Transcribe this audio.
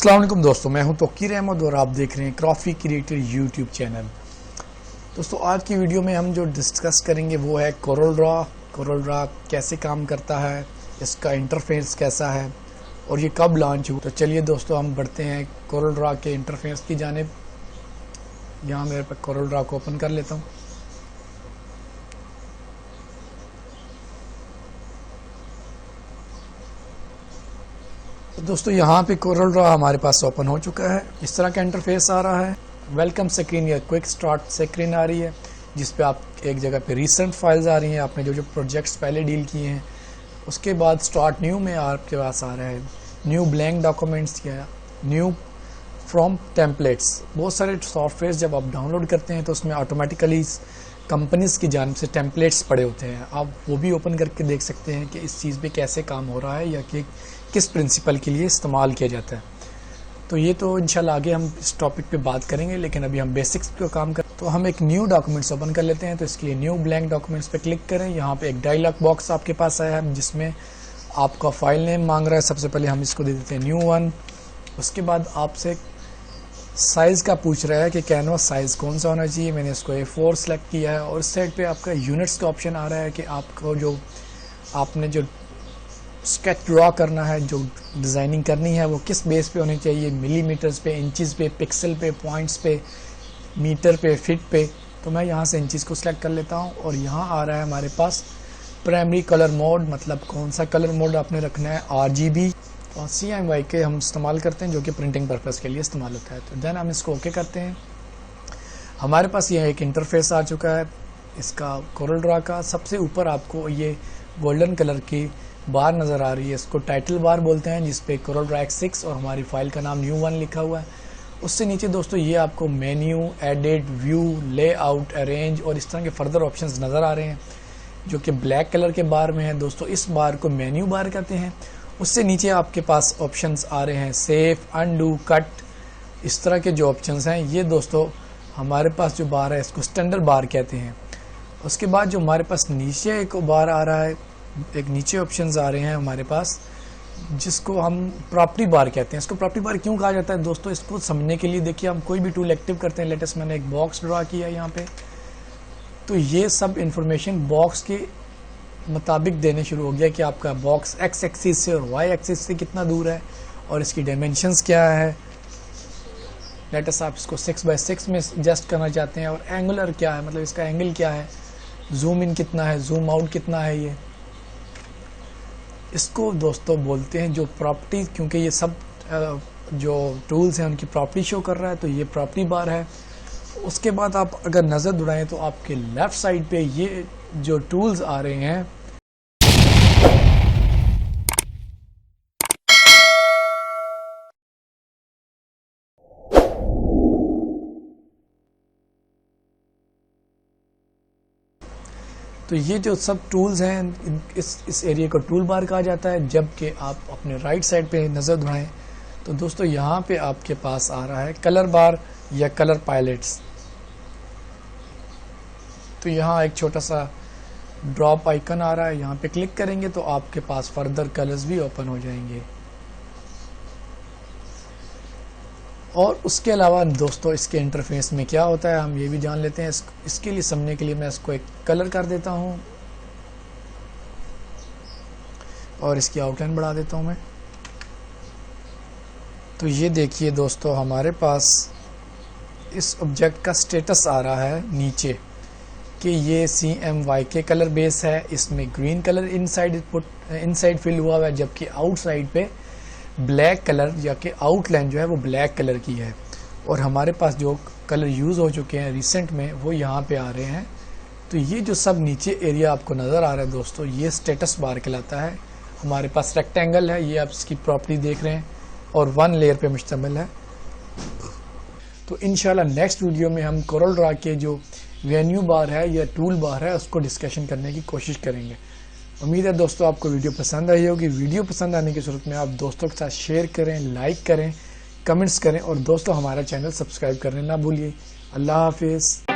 अस्सलाम वालेकुम दोस्तों, मैं हूं तौकीर अहमद और आप देख रहे हैं क्रॉफी क्रिएटर यूट्यूब चैनल। दोस्तों आज की वीडियो में हम जो डिस्कस करेंगे वो है कोरल ड्रॉ कैसे काम करता है, इसका इंटरफेस कैसा है और ये कब लॉन्च हुआ। तो चलिए दोस्तों हम बढ़ते हैं कोरल ड्रॉ के इंटरफेस की जानिब। यहाँ मेरे पे कोरल ड्रॉ को ओपन कर लेता हूँ। तो दोस्तों यहाँ पे कोरल ड्रॉ हमारे पास ओपन हो चुका है। इस तरह का इंटरफेस आ रहा है। वेलकम स्क्रीन या क्विक स्टार्ट स्क्रीन आ रही है, जिस पे आप एक जगह पे रीसेंट फाइल्स आ रही हैं, आपने जो जो प्रोजेक्ट्स पहले डील किए हैं। उसके बाद स्टार्ट न्यू में आपके पास आ रहा है न्यू ब्लैंक डॉक्यूमेंट्स या न्यू फ्रॉम टेम्पलेट्स। बहुत सारे सॉफ्टवेयर जब आप डाउनलोड करते हैं तो उसमें ऑटोमेटिकली कंपनीज की जानिब से टेम्पलेट्स पड़े होते हैं। आप वो भी ओपन करके देख सकते हैं कि इस चीज़ पे कैसे काम हो रहा है या कि किस प्रिंसिपल के लिए इस्तेमाल किया जाता है। तो ये तो इंशाल्लाह आगे हम इस टॉपिक पे बात करेंगे, लेकिन अभी हम बेसिक्स पे काम करें। तो हम एक न्यू डॉक्यूमेंट्स ओपन कर लेते हैं। तो इसके लिए न्यू ब्लैंक डॉक्यूमेंट्स पे क्लिक करें। यहाँ पे एक डायलॉग बॉक्स आपके पास आया है जिसमें आपका फाइल नेम मांग रहा है। सबसे पहले हम इसको दे देते हैं न्यू वन। उसके बाद आपसे साइज़ का पूछ रहा है कि कैनवास साइज़ कौन सा होना चाहिए। मैंने इसको A4 सेलेक्ट किया है और इस साइड पे आपका यूनिट्स का ऑप्शन आ रहा है कि आपको जो आपने जो स्केच ड्रॉ करना है, जो डिज़ाइनिंग करनी है, वो किस बेस पे होनी चाहिए, मिलीमीटर्स पे, इंचज़ पे, पिक्सल पे, पॉइंट्स पे, मीटर पे, फिट पे। तो मैं यहाँ से इंचज़ को सिलेक्ट कर लेता हूँ और यहाँ आ रहा है हमारे पास प्राइमरी कलर मोड, मतलब कौन सा कलर मोड आपने रखना है। RGB और CMYK के हम इस्तेमाल करते हैं, जो कि प्रिंटिंग पर्पज़ के लिए इस्तेमाल होता है। तो देन हम इसको ओके करते हैं। हमारे पास ये एक इंटरफेस आ चुका है इसका कोरल ड्रॉ का। सबसे ऊपर आपको ये गोल्डन कलर की बार नज़र आ रही है, इसको टाइटल बार बोलते हैं, जिस पे कोरल ड्रॉ X6 और हमारी फाइल का नाम न्यू वन लिखा हुआ है। उससे नीचे दोस्तों ये आपको menu, edit, view, layout, arrange और इस तरह के फर्दर ऑप्शंस नज़र आ रहे हैं, जो कि ब्लैक कलर के बार में है। दोस्तों इस बार को मेन्यू बार कहते हैं। उससे नीचे आपके पास ऑप्शंस आ रहे हैं सेव, अनडू, कट, इस तरह के जो ऑप्शंस हैं। ये दोस्तों हमारे पास जो बार है इसको स्टैंडर्ड बार कहते हैं। उसके बाद जो हमारे पास नीचे एक बार आ रहा है, एक नीचे ऑप्शंस आ रहे हैं हमारे पास, जिसको हम प्रॉपर्टी बार कहते हैं। इसको प्रॉपर्टी बार क्यों कहा जाता है दोस्तों, इसको समझने के लिए देखिए हम कोई भी टूल एक्टिव करते हैं। लेटेस्ट मैंने एक बॉक्स ड्रा किया है यहाँ पे, तो ये सब इंफॉर्मेशन बॉक्स के मुताबिक देने शुरू हो गया कि आपका बॉक्स X एक्सिस से और Y एक्सिस से कितना दूर है और इसकी डायमेंशंस क्या है। लेटेस्ट आप इसको 6x6 में एडजस्ट करना चाहते हैं और एंगुलर क्या है, मतलब इसका एंगल क्या है, जूम इन कितना है, जूम आउट कितना है। ये इसको दोस्तों बोलते हैं जो प्रॉपर्टी, क्योंकि ये सब जो टूल्स हैं उनकी प्रॉपर्टी शो कर रहा है, तो ये प्रॉपर्टी बार है। उसके बाद आप अगर नज़र दौड़ाएं तो आपके लेफ़्ट साइड पे ये जो टूल्स आ रहे हैं, तो ये जो सब टूल्स हैं इस एरिया को टूल बार कहा जाता है। जबकि आप अपने राइट साइड पे नज़र दौड़ाएं तो दोस्तों यहाँ पे आपके पास आ रहा है कलर बार या कलर पायलट्स। तो यहाँ एक छोटा सा ड्रॉप आइकन आ रहा है, यहाँ पे क्लिक करेंगे तो आपके पास फर्दर कलर्स भी ओपन हो जाएंगे। और उसके अलावा दोस्तों इसके इंटरफेस में क्या होता है हम ये भी जान लेते हैं। इसके लिए समझने के लिए मैं इसको एक कलर कर देता हूँ और इसकी आउटलाइन बढ़ा देता हूँ मैं। तो ये देखिए दोस्तों हमारे पास इस ऑब्जेक्ट का स्टेटस आ रहा है नीचे कि ये CMYK कलर बेस है, इसमें ग्रीन कलर इनसाइड फिल हुआ है, जबकि आउटसाइड पे ब्लैक कलर या कि आउटलाइन जो है वो ब्लैक कलर की है। और हमारे पास जो कलर यूज़ हो चुके हैं रिसेंट में वो यहाँ पे आ रहे हैं। तो ये जो सब नीचे एरिया आपको नज़र आ रहा है दोस्तों, ये स्टेटस बार कहलाता है। हमारे पास रेक्टेंगल है, ये आप इसकी प्रॉपर्टी देख रहे हैं और 1 लेयर पे मुश्तमिल है। तो इंशाल्लाह नेक्स्ट वीडियो में हम कोरल ड्रॉ के जो वेन्यू बार है या टूल बार है उसको डिस्कशन करने की कोशिश करेंगे। उम्मीद है दोस्तों आपको वीडियो पसंद आई होगी। वीडियो पसंद आने की सूरत में आप दोस्तों के साथ शेयर करें, लाइक करें, कमेंट्स करें और दोस्तों हमारा चैनल सब्सक्राइब करने ना भूलिए। अल्लाह हाफिज़।